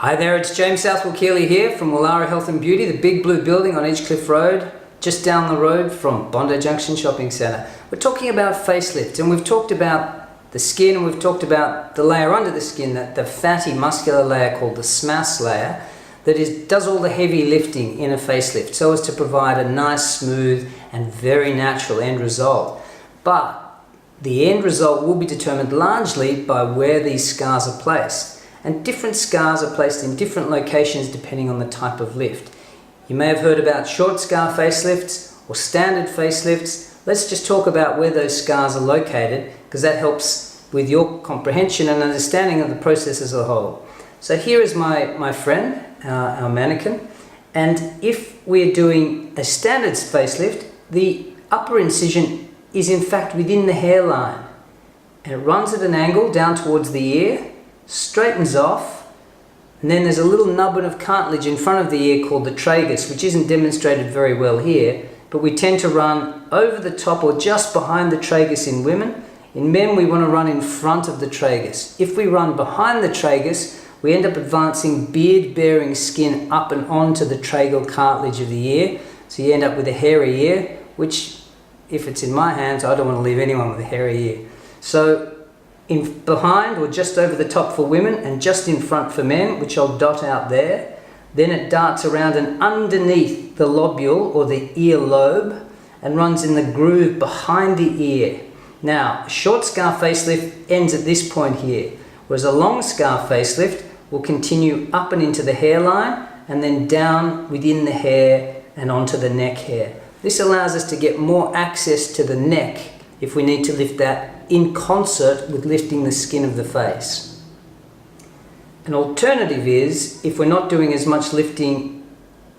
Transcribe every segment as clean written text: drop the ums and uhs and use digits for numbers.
Hi there, it's James Southwell-Keely here from Wallara Health and Beauty, the big blue building on Edgecliff Road, just down the road from Bondi Junction Shopping Centre. We're talking about facelift, and we've talked about the skin, and we've talked about the layer under the skin, the fatty muscular layer called the SMAS layer, that does all the heavy lifting in a facelift so as to provide a nice, smooth and very natural end result. But the end result will be determined largely by where these scars are placed. And different scars are placed in different locations depending on the type of lift. You may have heard about short scar facelifts or standard facelifts. Let's just talk about where those scars are located, because that helps with your comprehension and understanding of the process as a whole. So here is my friend, our mannequin, and if we're doing a standard facelift, the upper incision is in fact within the hairline, and it runs at an angle down towards the ear, straightens off, and then there's a little nubbin of cartilage in front of the ear called the tragus, which isn't demonstrated very well here, but we tend to run over the top or just behind the tragus in women. In men, we want to run in front of the tragus. If we run behind the tragus, we end up advancing beard-bearing skin up and onto the tragal cartilage of the ear, so you end up with a hairy ear, which, if it's in my hands, I don't want to leave anyone with a hairy ear. So in behind or just over the top for women and just in front for men, which I'll dot out there. Then it darts around and underneath the lobule or the ear lobe and runs in the groove behind the ear. Now, a short scar facelift ends at this point here, whereas a long scar facelift will continue up and into the hairline and then down within the hair and onto the neck hair. This allows us to get more access to the neck if we need to lift that in concert with lifting the skin of the face. An alternative is, if we're not doing as much lifting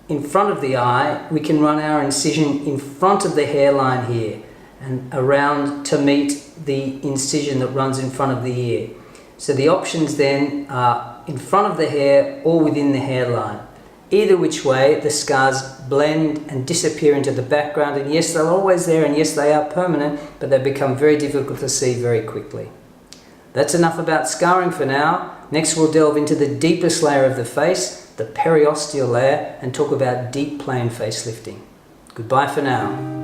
in front of the eye, we can run our incision in front of the hairline here and around to meet the incision that runs in front of the ear. So the options then are in front of the hair or within the hairline. Either which way, the scars blend and disappear into the background, and yes, they're always there, and yes, they are permanent, but they become very difficult to see very quickly. That's enough about scarring for now. Next, we'll delve into the deepest layer of the face, the periosteal layer, and talk about deep plane facelifting. Goodbye for now.